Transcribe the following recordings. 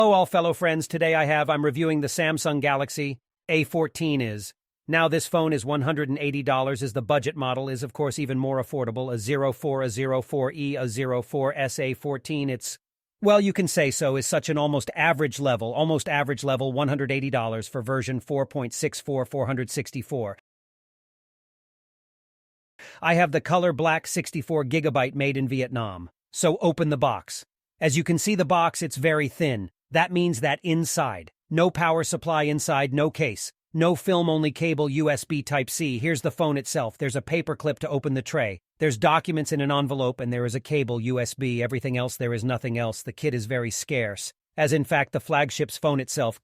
Hello all fellow friends, today I'm reviewing the Samsung Galaxy A14. Now this phone is $180 as the budget model is of course even more affordable, a 04, a 04E, a 04S A14. Well, you can say so, is such an almost average level, $180 for version 4.64 464. I have the color black 64GB made in Vietnam. So open the box. As you can see the box, it's very thin. That means that inside, no power supply inside, no case, no film-only cable USB Type-C. Here's the phone itself. There's a paper clip to open the tray. There's documents in an envelope, and there is a cable USB. Everything else, there is nothing else. The kit is very scarce. As in fact, the flagship's phone itself,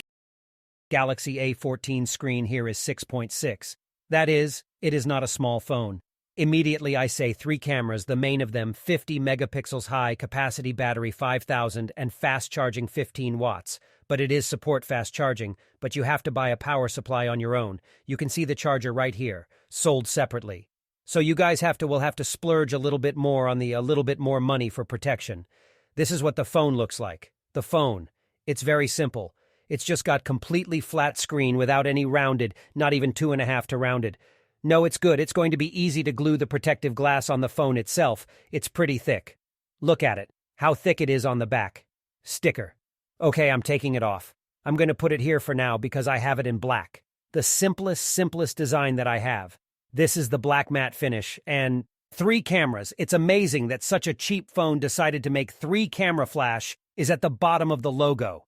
Galaxy A14 screen here is 6.6. That is, it is not a small phone. Immediately I say 3 cameras, the main of them 50 megapixels high, capacity battery 5000, and fast charging 15 watts. But it is support fast charging, but you have to buy a power supply on your own. You can see the charger right here, sold separately. So you guys will have to splurge a little bit more on a little bit more money for protection. This is what the phone looks like. The phone. It's very simple. It's just got completely flat screen without any rounded, not even 2.5 to rounded. No, it's good. It's going to be easy to glue the protective glass on the phone itself. It's pretty thick. Look at it. How thick it is on the back. Sticker. Okay, I'm taking it off. I'm going to put it here for now because I have it in black. The simplest design that I have. This is the black matte finish, and 3 cameras. It's amazing that such a cheap phone decided to make 3 camera flash is at the bottom of the logo.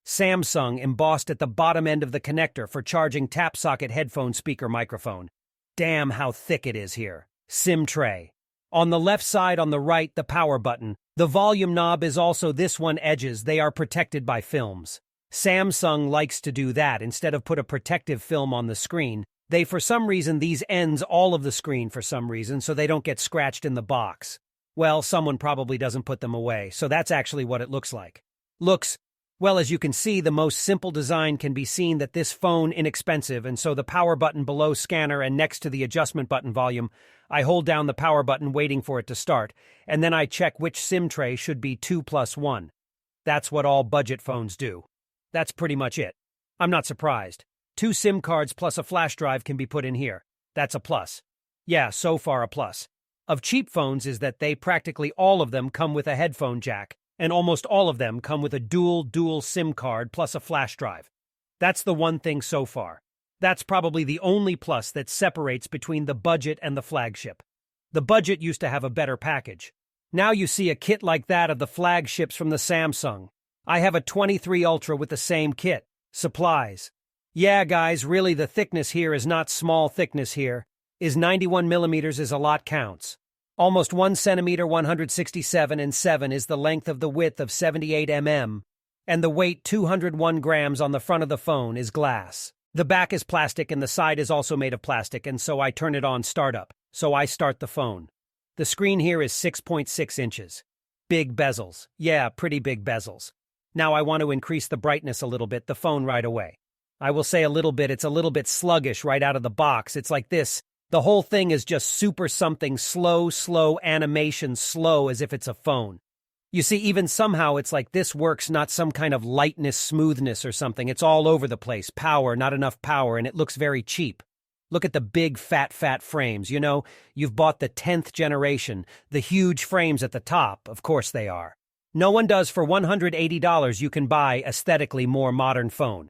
Samsung embossed at the bottom end of the connector for charging tap socket headphone speaker microphone. Damn how thick it is here. SIM tray. On the left side on the right, the power button. The volume knob is also this one edges. They are protected by films. Samsung likes to do that. Instead of put a protective film on the screen, they for some reason these ends all of the screen for some reason so they don't get scratched in the box. Well, someone probably doesn't put them away, so that's actually what it looks like. Well, as you can see, the most simple design can be seen that this phone inexpensive, and so the power button below scanner and next to the adjustment button volume, I hold down the power button waiting for it to start, and then I check which SIM tray should be 2+1. That's what all budget phones do. That's pretty much it. I'm not surprised. 2 SIM cards plus a flash drive can be put in here. That's a plus. Yeah, so far a plus. Of cheap phones is that they practically all of them come with a headphone jack. And almost all of them come with a dual SIM card plus a flash drive. That's the one thing so far. That's probably the only plus that separates between the budget and the flagship. The budget used to have a better package. Now you see a kit like that of the flagships from the Samsung. I have a 23 Ultra with the same kit. Supplies. Yeah, guys, really the thickness here is not small thickness here. Is 91 millimeters is a lot counts. Almost 1 centimeter 167 and 7 is the length of the width of 78 mm, and the weight 201 grams on the front of the phone is glass. The back is plastic and the side is also made of plastic, and so I turn it on startup, so I start the phone. The screen here is 6.6 inches. Big bezels. Yeah, pretty big bezels. Now I want to increase the brightness a little bit, the phone right away. I will say a little bit, it's a little bit sluggish right out of the box. It's like this. The whole thing is just super something slow animation, slow as if it's a phone. You see, even somehow it's like this works, not some kind of lightness, smoothness or something. It's all over the place. Power, not enough power, and it looks very cheap. Look at the big fat frames. You know, you've bought the 10th generation, the huge frames at the top. Of course they are. No one does for $180 you can buy aesthetically more modern phone.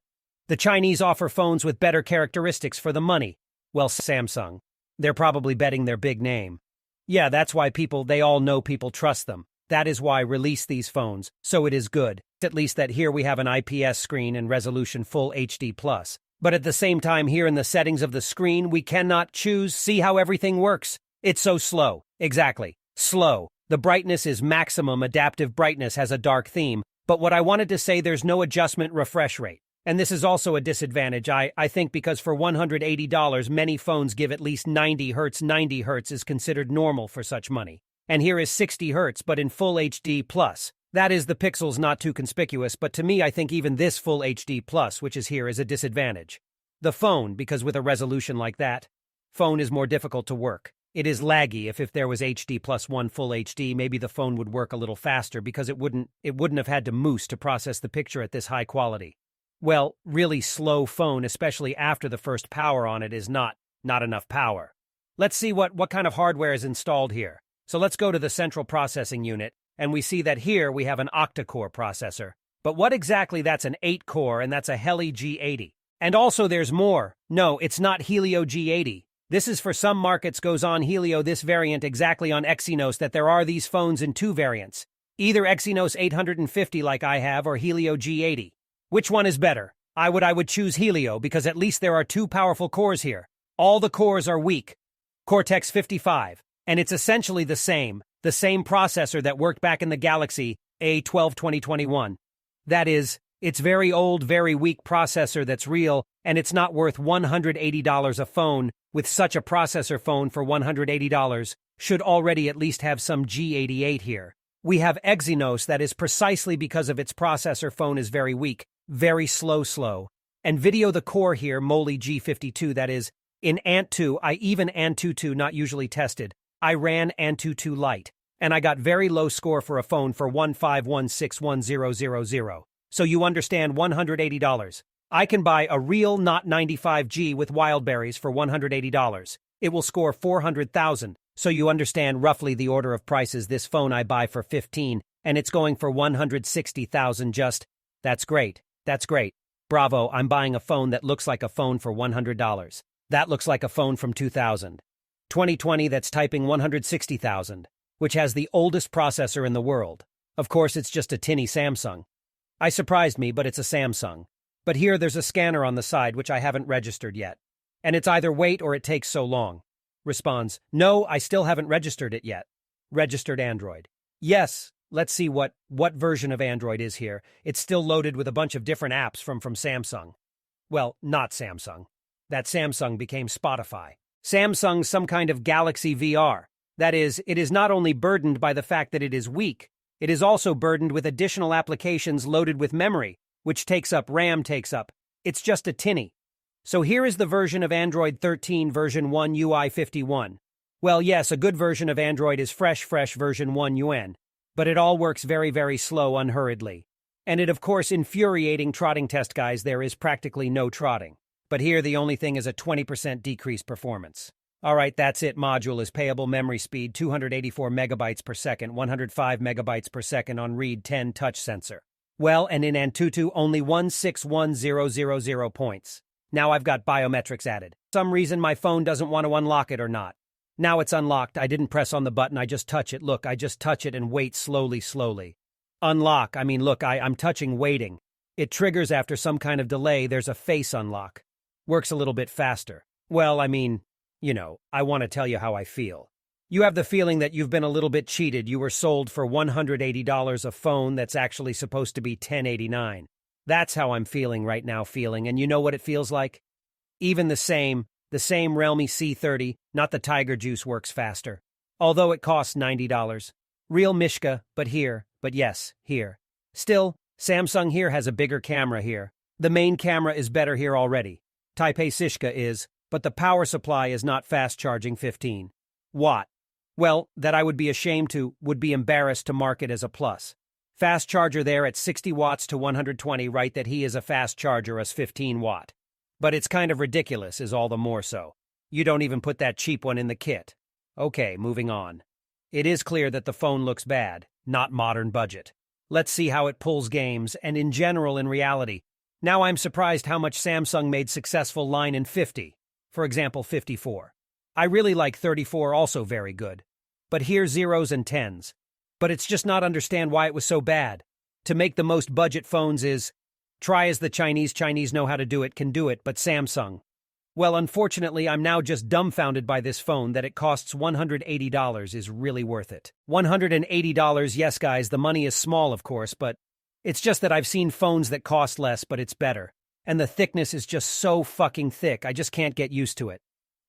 The Chinese offer phones with better characteristics for the money. Well, Samsung. They're probably betting their big name. Yeah, that's why they all know people trust them. That is why release these phones, so it is good. At least that here we have an IPS screen and resolution full HD+. But at the same time here in the settings of the screen, we cannot see how everything works. It's so slow. Exactly. Slow. The brightness is maximum, adaptive brightness has a dark theme, but what I wanted to say, there's no adjustment refresh rate. And this is also a disadvantage, I think, because for $180, many phones give at least 90 Hz. 90 Hz is considered normal for such money. And here is 60 Hz, but in full HD+. That is the pixels not too conspicuous, but to me I think even this full HD+, which is here, is a disadvantage. The phone, because with a resolution like that, phone is more difficult to work. It is laggy. If there was HD plus 1 full HD, maybe the phone would work a little faster because it wouldn't have had to moose to process the picture at this high quality. Well, really slow phone, especially after the first power on it, is not enough power. Let's see what kind of hardware is installed here. So let's go to the central processing unit, and we see that here we have an octa-core processor. But what exactly? That's an 8-core, and that's a Helio G80. And also there's more. No, it's not Helio G80. This is for some markets goes on Helio this variant exactly on Exynos that there are these phones in two variants. Either Exynos 850 like I have or Helio G80. Which one is better? I would choose Helio because at least there are two powerful cores here. All the cores are weak. Cortex 55. And it's essentially the same processor that worked back in the Galaxy A12 2021. That is, it's very old, very weak processor that's real, and it's not worth $180 a phone. With such a processor, phone for $180 should already at least have some G88 here. We have Exynos that is precisely because of its processor phone is very weak, very slow. And video the core here, Moli G52, that is, in Ant2, I even Antutu not usually tested. I ran Antutu Lite, and I got very low score for a phone for 1516100. So you understand $180. I can buy a real not 95G with Wildberries for $180. It will score 400,000. So you understand roughly the order of prices. This phone I buy for 15, and it's going for 160,000 just. That's great. That's great. Bravo, I'm buying a phone that looks like a phone for $100. That looks like a phone from 2000. 2020 that's typing 160,000, which has the oldest processor in the world. Of course, it's just a tinny Samsung. I surprised me, but it's a Samsung. But here there's a scanner on the side which I haven't registered yet. And it's either wait or it takes so long. Responds, no, I still haven't registered it yet. Registered Android. Yes, let's see what version of Android is here. It's still loaded with a bunch of different apps from Samsung. Well, not Samsung. That Samsung became Spotify. Samsung's some kind of Galaxy VR. That is, it is not only burdened by the fact that it is weak, it is also burdened with additional applications loaded with memory, which takes up RAM. It's just a tinny. So here is the version of Android 13 version 1 UI 51. Well, yes, a good version of Android is fresh version 1 UN. But it all works very slow, unhurriedly. And it of course infuriating trotting test guys, there is practically no trotting. But here the only thing is a 20% decrease performance. Alright, that's it. Module is payable memory speed 284 megabytes per second, 105 megabytes per second on read 10 touch sensor. Well, and in Antutu only 161000 points. Now I've got biometrics added. Some reason my phone doesn't want to unlock it or not. Now it's unlocked. I didn't press on the button, I just touch it. Look, I just touch it and wait slowly. Unlock, I mean look, I'm touching waiting. It triggers after some kind of delay. There's a face unlock. Works a little bit faster. Well, I mean, I want to tell you how I feel. You have the feeling that you've been a little bit cheated. You were sold for $180 a phone that's actually supposed to be $1089. That's how I'm feeling right now, and you know what it feels like? Even the same Realme C30, not the Tiger Juice, works faster. Although it costs $90. Real Mishka, but yes, here. Still, Samsung here has a bigger camera here. The main camera is better here already. Taipei Sishka is, but the power supply is not fast charging 15 watt. Well, that I would be embarrassed to market as a plus. Fast charger there at 60 watts to 120, right, that he is a fast charger as 15 watt. But it's kind of ridiculous, is all the more so. You don't even put that cheap one in the kit. Okay, moving on. It is clear that the phone looks bad, not modern budget. Let's see how it pulls games, and in general, in reality. Now I'm surprised how much Samsung made successful line in 50. For example, 54. I really like 34, also very good. But here zeros and tens. But it's just not understand why it was so bad. To make the most budget phones is, try as the Chinese know how to do it, can do it, but Samsung. Well, unfortunately, I'm now just dumbfounded by this phone that it costs $180 is really worth it. $180, yes guys, the money is small of course, but it's just that I've seen phones that cost less, but it's better. And the thickness is just so fucking thick, I just can't get used to it.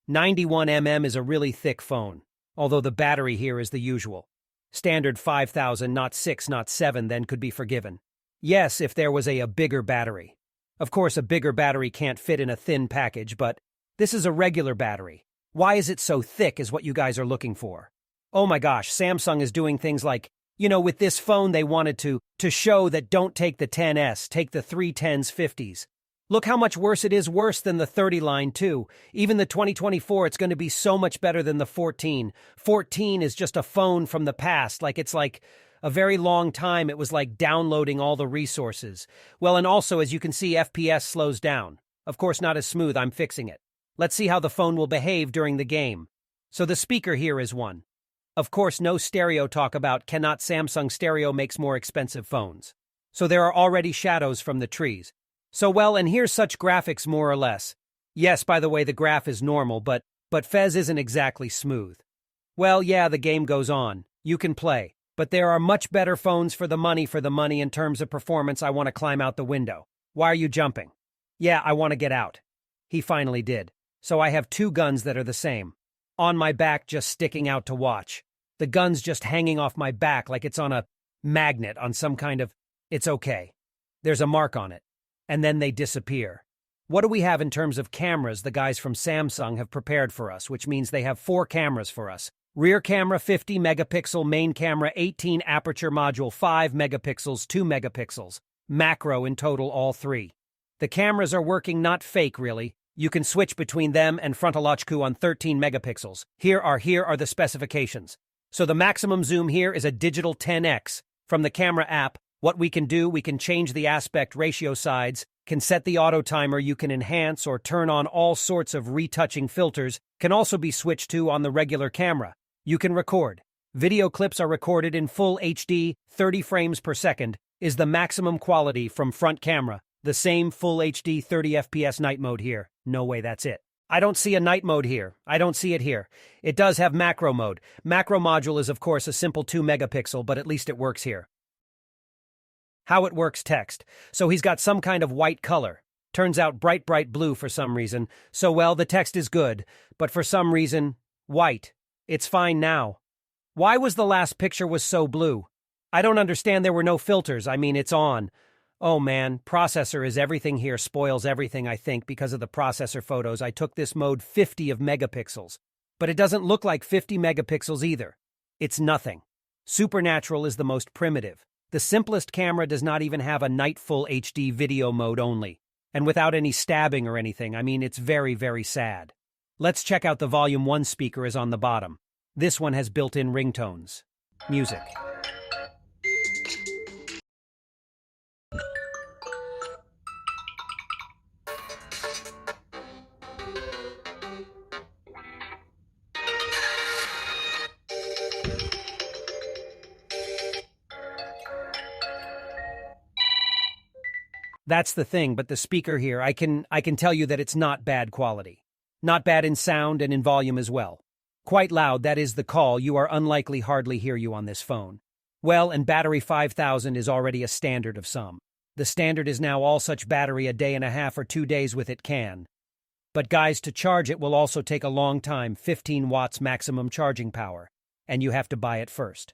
91mm is a really thick phone, although the battery here is the usual. Standard 5000, not 6, not 7, then could be forgiven. Yes, if there was a bigger battery. Of course, a bigger battery can't fit in a thin package, but this is a regular battery. Why is it so thick is what you guys are looking for. Oh my gosh, Samsung is doing things like, with this phone they wanted to show that don't take the 10S, take the 310s, 50s. Look how much worse it is, worse than the 30 line too. Even the 2024, it's going to be so much better than the 14. 14 is just a phone from the past, it's like a very long time it was like downloading all the resources. Well, and also, as you can see, FPS slows down. Of course, not as smooth, I'm fixing it. Let's see how the phone will behave during the game. So the speaker here is one. Of course, no stereo talk about cannot Samsung stereo makes more expensive phones. So there are already shadows from the trees. So well, and here's such graphics more or less. Yes, by the way, the graph is normal, but Fez isn't exactly smooth. Well, yeah, the game goes on. You can play. But there are much better phones for the money in terms of performance. I want to climb out the window. Why are you jumping? Yeah, I want to get out. He finally did. So I have two guns that are the same. On my back, just sticking out to watch. The gun's just hanging off my back like it's on a magnet on some kind of... It's okay. There's a mark on it. And then they disappear. What do we have in terms of cameras the guys from Samsung have prepared for us, which means they have 4 cameras for us. Rear camera 50 megapixel, main camera 18, aperture module 5 megapixels, 2 megapixels. Macro in total, all 3. The cameras are working, not fake really. You can switch between them and frontal HQ on 13 megapixels. Here are the specifications. So the maximum zoom here is a digital 10x. From the camera app, what we can do, we can change the aspect ratio sides, can set the auto timer, you can enhance or turn on all sorts of retouching filters, can also be switched to on the regular camera. You can record. Video clips are recorded in full HD, 30 frames per second, is the maximum quality from front camera. The same full HD 30 FPS night mode here. No way, that's it. I don't see a night mode here. I don't see it here. It does have macro mode. Macro module is of course a simple 2 megapixel, but at least it works here. How it works, text. So he's got some kind of white color. Turns out bright blue for some reason. So well, the text is good, but for some reason, white. It's fine now. Why was the last picture was so blue? I don't understand, there were no filters. I mean, it's on. Oh man, processor is everything here, spoils everything I think because of the processor photos. I took this mode 50 of megapixels. But it doesn't look like 50 megapixels either. It's nothing. Supernatural is the most primitive. The simplest camera does not even have a night full HD video mode only. And without any stabbing or anything, I mean, it's very, very sad. Let's check out the volume 1 speaker is on the bottom. This one has built-in ringtones. Music. That's the thing, but the speaker here, I can tell you that it's not bad quality. Not bad in sound and in volume as well. Quite loud, that is the call, you are unlikely hardly hear you on this phone. Well, and battery 5000 is already a standard of some. The standard is now all such battery a day and a half or 2 days with it can. But guys, to charge it will also take a long time, 15 watts maximum charging power. And you have to buy it first.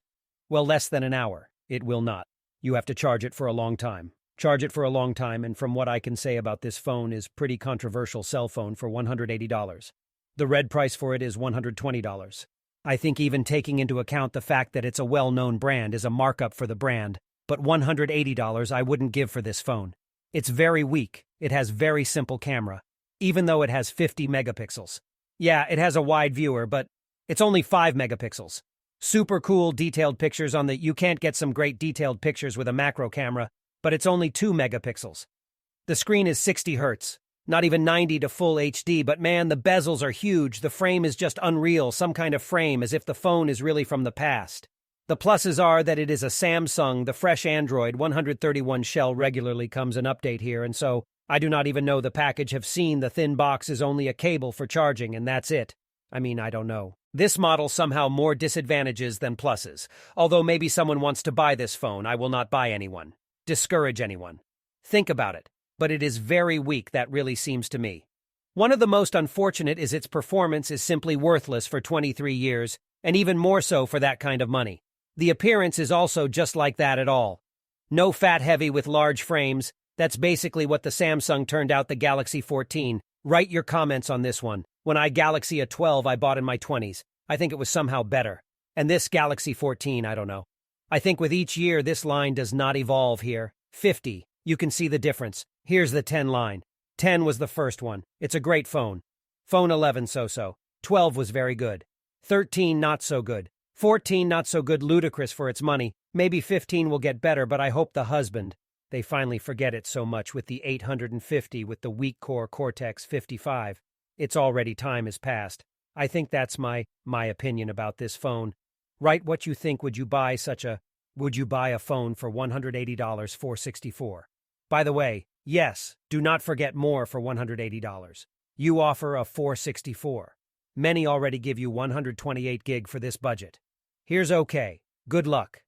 Well, less than an hour. It will not. You have to charge it for a long time. Charge it for a long time, and from what I can say about this phone is pretty controversial cell phone for $180. The red price for it is $120. I think even taking into account the fact that it's a well-known brand is a markup for the brand, but $180 I wouldn't give for this phone. It's very weak, it has very simple camera, even though it has 50 megapixels. Yeah, it has a wide viewer, but it's only 5 megapixels. Super cool detailed pictures on the... You can't get some great detailed pictures with a macro camera, but it's only 2 megapixels. The screen is 60 Hz, not even 90 to full HD, but man, the bezels are huge, the frame is just unreal, some kind of frame as if the phone is really from the past. The pluses are that it is a Samsung, the fresh Android 131 shell regularly comes an update here, and so I do not even know the package have seen the thin box is only a cable for charging, and that's it. I mean, I don't know. This model somehow more disadvantages than pluses, although maybe someone wants to buy this phone, I will not buy anyone. Discourage anyone. Think about it, but it is very weak, that really seems to me. One of the most unfortunate is its performance is simply worthless for 23 years, and even more so for that kind of money. The appearance is also just like that at all. No fat heavy with large frames, that's basically what the Samsung turned out the Galaxy 14, Write your comments on this one. When I Galaxy A12 I bought in my 20s, I think it was somehow better. And this Galaxy 14, I don't know. I think with each year this line does not evolve here. 50, you can see the difference. Here's the 10 line. 10 was the first one. It's a great phone. Phone 11 so-so. 12 was very good. 13 not so good. 14 not so good, ludicrous for its money. Maybe 15 will get better, but I hope the husband. They finally forget it so much with the 850 with the weak core Cortex 55. It's already time has passed. I think that's my opinion about this phone. Write what you think. Would you buy a phone for $180 464? By the way, yes, do not forget more for $180. You offer a 464. Many already give you 128 gig for this budget. Here's okay. Good luck.